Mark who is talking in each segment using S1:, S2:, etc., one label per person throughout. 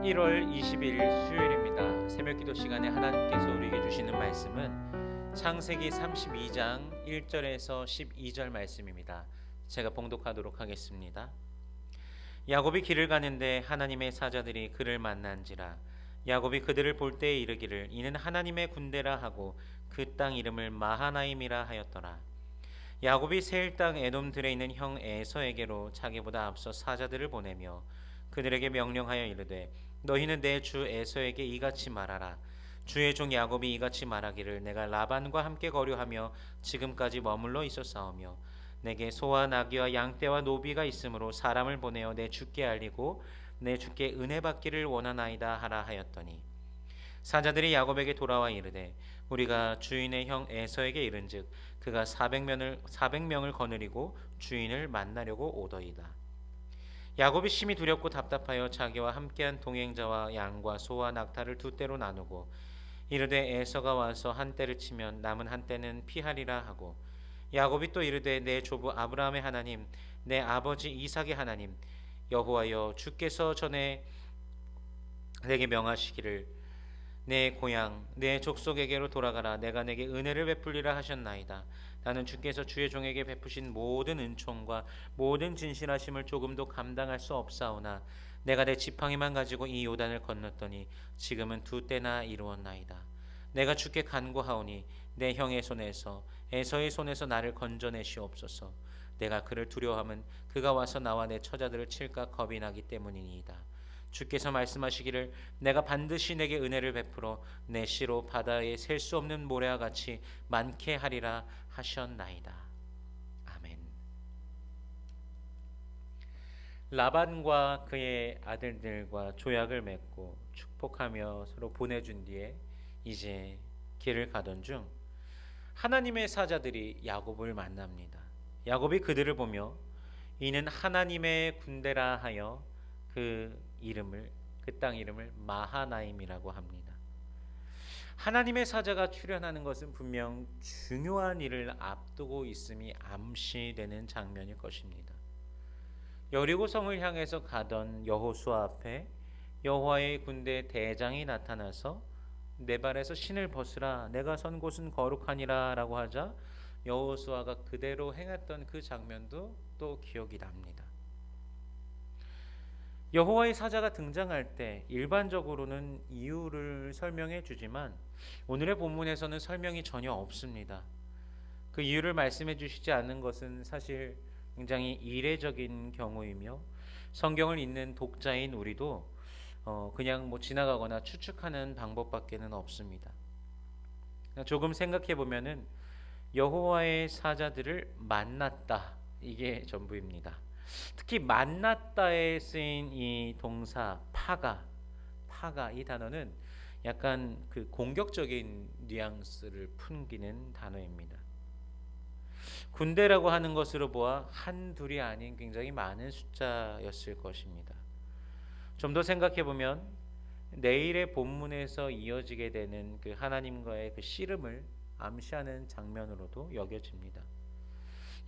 S1: 1월 20일 수요일입니다. 새벽기도 시간에 하나님께서 우리에게 주시는 말씀은 창세기 32장 1절에서 12절 말씀입니다. 제가 봉독하도록 하겠습니다. 야곱이 길을 가는데 하나님의 사자들이 그를 만난지라. 야곱이 그들을 볼 때에 이르기를 이는 하나님의 군대라 하고 그 땅 이름을 마하나임이라 하였더라. 야곱이 세일 땅 에돔들에 있는 형 에서에게로 자기보다 앞서 사자들을 보내며 그들에게 명령하여 이르되 너희는 내 주 에서에게 이같이 말하라. 주의 종 야곱이 이같이 말하기를 내가 라반과 함께 거류하며 지금까지 머물러 있었사오며 내게 소와 나귀와 양떼와 노비가 있으므로 사람을 보내어 내 주께 알리고 내 주께 은혜 받기를 원하나이다 하라 하였더니 사자들이 야곱에게 돌아와 이르되 우리가 주인의 형 에서에게 이른즉 그가 400명을 거느리고 주인을 만나려고 오더이다. 야곱이 심히 두렵고 답답하여 자기와 함께한 동행자와 양과 소와 낙타를 두 떼로 나누고 이르되 에서가 와서 한 떼를 치면 남은 한 떼는 피하리라 하고 야곱이 또 이르되 내 조부 아브라함의 하나님 내 아버지 이삭의 하나님 여호와여 주께서 전에 내게 명하시기를 내 고향 내 족속에게로 돌아가라. 내가 내게 은혜를 베풀리라 하셨나이다. 나는 주께서 주의 종에게 베푸신 모든 은총과 모든 진실하심을 조금도 감당할 수 없사오나 내가 내 지팡이만 가지고 이 요단을 건넜더니 지금은 두 때나 이루었나이다. 내가 주께 간구하오니 내 형의 손에서 에서의 손에서 나를 건져내시옵소서. 내가 그를 두려워함은 그가 와서 나와 내 처자들을 칠까 겁이 나기 때문이니이다. 주께서 말씀하시기를 내가 반드시 내게 은혜를 베풀어 내 씨로 바다에 셀 수 없는 모래와 같이 많게 하리라 하셨나이다. 아멘. 라반과 그의 아들들과 조약을 맺고 축복하며 서로 보내준 뒤에 이제 길을 가던 중 하나님의 사자들이 야곱을 만납니다. 야곱이 그들을 보며 이는 하나님의 군대라 하여 그 땅 이름을 마하나임이라고 합니다. 하나님의 사자가 출현하는 것은 분명 중요한 일을 앞두고 있음이 암시되는 장면일 것입니다. 여리고 성을 향해서 가던 여호수아 앞에 여호와의 군대 대장이 나타나서 내 발에서 신을 벗으라 내가 선 곳은 거룩하니라 라고 하자 여호수아가 그대로 행했던 그 장면도 또 기억이 납니다. 여호와의 사자가 등장할 때 일반적으로는 이유를 설명해 주지만 오늘의 본문에서는 설명이 전혀 없습니다. 그 이유를 말씀해 주시지 않는 것은 사실 굉장히 이례적인 경우이며 성경을 읽는 독자인 우리도 그냥 지나가거나 추측하는 방법밖에는 없습니다. 조금 생각해 보면은 여호와의 사자들을 만났다 이게 전부입니다. 특히 만났다에 쓰인 이 동사 파가 이 단어는 약간 그 공격적인 뉘앙스를 풍기는 단어입니다. 군대라고 하는 것으로 보아 한둘이 아닌 굉장히 많은 숫자였을 것입니다. 좀 더 생각해 보면 내일의 본문에서 이어지게 되는 그 하나님과의 그 씨름을 암시하는 장면으로도 여겨집니다.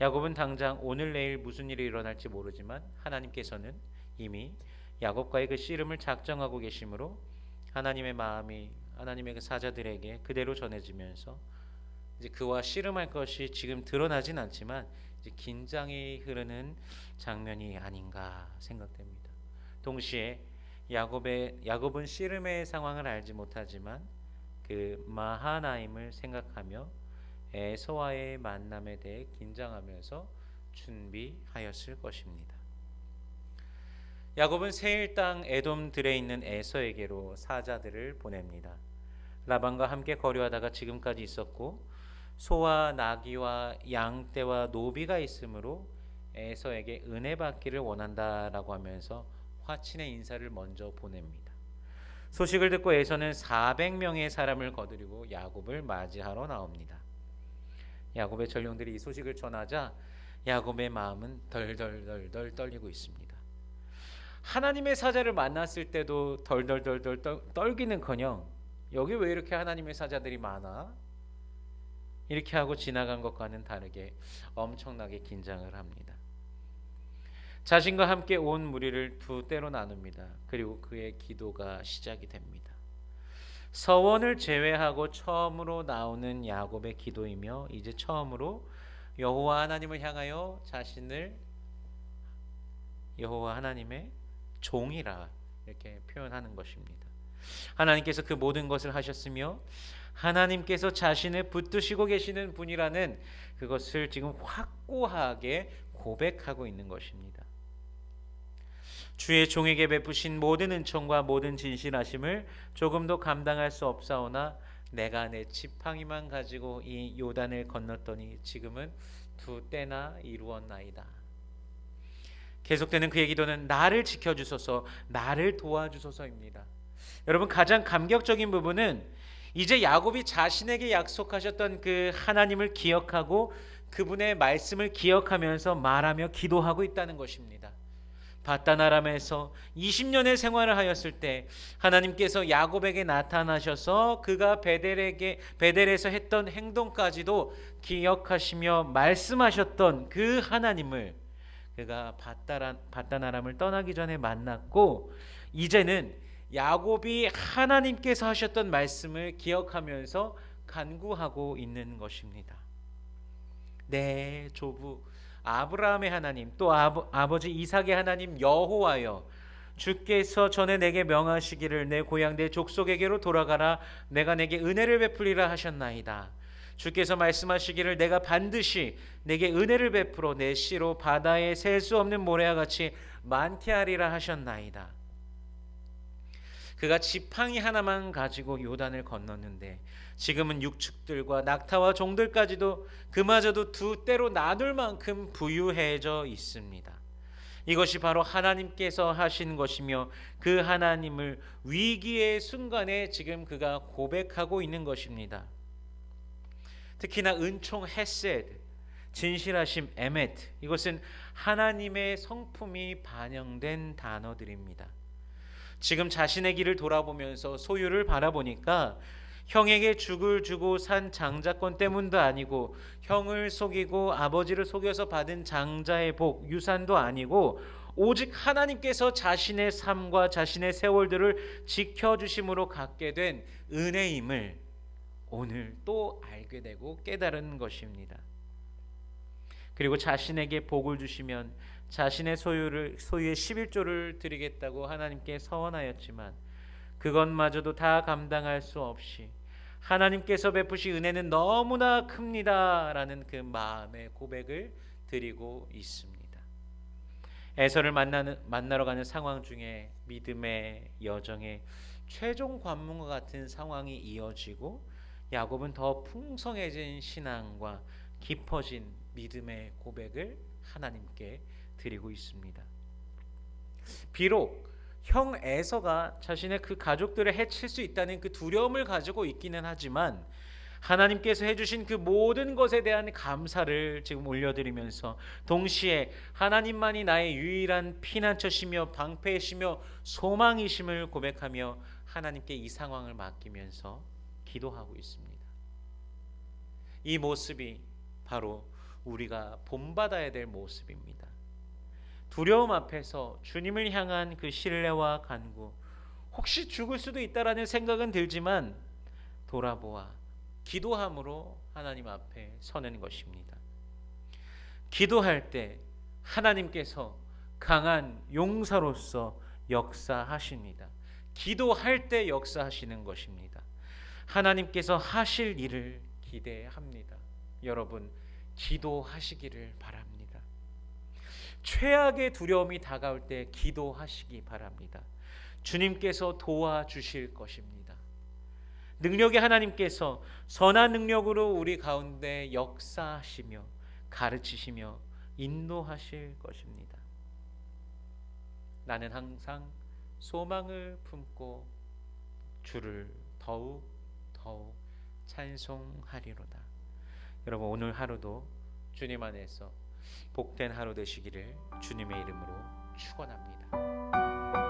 S1: 야곱은 당장 오늘 내일 무슨 일이 일어날지 모르지만 하나님께서는 이미 야곱과의 그 씨름을 작정하고 계시므로 하나님의 마음이 하나님의 그 사자들에게 그대로 전해지면서 이제 그와 씨름할 것이 지금 드러나진 않지만 이제 긴장이 흐르는 장면이 아닌가 생각됩니다. 동시에 야곱은 씨름의 상황을 알지 못하지만 그 마하나임을 생각하며 에서와의 만남에 대해 긴장하면서 준비하였을 것입니다. 야곱은 세일 땅 에돔들에 있는 에서에게로 사자들을 보냅니다. 라반과 함께 거류하다가 지금까지 있었고 소와 나귀와 양떼와 노비가 있으므로 에서에게 은혜 받기를 원한다라고 하면서 화친의 인사를 먼저 보냅니다. 소식을 듣고 에서는 400명의 사람을 거느리고 야곱을 맞이하러 나옵니다. 야곱의 전령들이 이 소식을 전하자 야곱의 마음은 덜덜덜덜 떨리고 있습니다. 하나님의 사자를 만났을 때도 덜덜덜덜 떨기는커녕 여기 왜 이렇게 하나님의 사자들이 많아? 이렇게 하고 지나간 것과는 다르게 엄청나게 긴장을 합니다. 자신과 함께 온 무리를 두 때로 나눕니다. 그리고 그의 기도가 시작이 됩니다. 서원을 제외하고 처음으로 나오는 야곱의 기도이며 이제 처음으로 여호와 하나님을 향하여 자신을 여호와 하나님의 종이라 이렇게 표현하는 것입니다. 하나님께서 그 모든 것을 하셨으며 하나님께서 자신을 붙드시고 계시는 분이라는 그것을 지금 확고하게 고백하고 있는 것입니다. 주의 종에게 베푸신 모든 은총과 모든 진실하심을 조금도 감당할 수 없사오나 내가 내 지팡이만 가지고 이 요단을 건넜더니 지금은 두 때나 이루었나이다. 계속되는 그의 기도는 나를 지켜주소서, 나를 도와주소서입니다. 여러분, 가장 감격적인 부분은 이제 야곱이 자신에게 약속하셨던 그 하나님을 기억하고 그분의 말씀을 기억하면서 말하며 기도하고 있다는 것입니다. 바단 아람에서 20년의 생활을 하였을 때 하나님께서 야곱에게 나타나셔서 그가 베델에서 했던 행동까지도 기억하시며 말씀하셨던 그 하나님을 그가 바단 아람을 떠나기 전에 만났고, 이제는 야곱이 하나님께서 하셨던 말씀을 기억하면서 간구하고 있는 것입니다. 내 조부 아브라함의 하나님, 또 아버지 이삭의 하나님 여호와여, 주께서 전에 내게 명하시기를 내 고향 내 족속에게로 돌아가라, 내가 내게 은혜를 베풀리라 하셨나이다. 주께서 말씀하시기를 내가 반드시 내게 은혜를 베풀어 내 씨로 바다에 셀 수 없는 모래와 같이 많게 하리라 하셨나이다. 그가 지팡이 하나만 가지고 요단을 건넜는데 지금은 육축들과 낙타와 종들까지도 그마저도 두 때로 나눌 만큼 부유해져 있습니다. 이것이 바로 하나님께서 하신 것이며 그 하나님을 위기의 순간에 지금 그가 고백하고 있는 것입니다. 특히나 은총 헤세드, 진실하심 에메트, 이것은 하나님의 성품이 반영된 단어들입니다. 지금 자신의 길을 돌아보면서 소유를 바라보니까 형에게 죽을 주고 산 장자권 때문도 아니고 형을 속이고 아버지를 속여서 받은 장자의 복, 유산도 아니고 오직 하나님께서 자신의 삶과 자신의 세월들을 지켜주심으로 갖게 된 은혜임을 오늘 또 알게 되고 깨달은 것입니다. 그리고 자신에게 복을 주시면 자신의 소유의 11조를 드리겠다고 하나님께 서원하였지만 그것마저도 다 감당할 수 없이 하나님께서 베푸신 은혜는 너무나 큽니다라는 그 마음의 고백을 드리고 있습니다. 에서를 만나러 가는 상황 중에 믿음의 여정의 최종 관문과 같은 상황이 이어지고 야곱은 더 풍성해진 신앙과 깊어진 믿음의 고백을 하나님께 드리고 있습니다. 비록 형 에서가 자신의 그 가족들을 해칠 수 있다는 그 두려움을 가지고 있기는 하지만 하나님께서 해주신 그 모든 것에 대한 감사를 지금 올려드리면서 동시에 하나님만이 나의 유일한 피난처시며 방패이시며 소망이심을 고백하며 하나님께 이 상황을 맡기면서 기도하고 있습니다. 이 모습이 바로 우리가 본받아야 될 모습입니다. 두려움 앞에서 주님을 향한 그 신뢰와 간구, 혹시 죽을 수도 있다라는 생각은 들지만 돌아보아 기도함으로 하나님 앞에 서는 것입니다. 기도할 때 하나님께서 강한 용사로서 역사하십니다. 기도할 때 역사하시는 것입니다. 하나님께서 하실 일을 기대합니다. 여러분, 기도하시기를 바랍니다. 최악의 두려움이 다가올 때 기도하시기 바랍니다. 주님께서 도와주실 것입니다. 능력의 하나님께서 선한 능력으로 우리 가운데 역사하시며 가르치시며 인도하실 것입니다. 나는 항상 소망을 품고 주를 더욱 찬송하리로다. 여러분, 오늘 하루도 주님 안에서 복된 하루 되시기를 주님의 이름으로 축원합니다.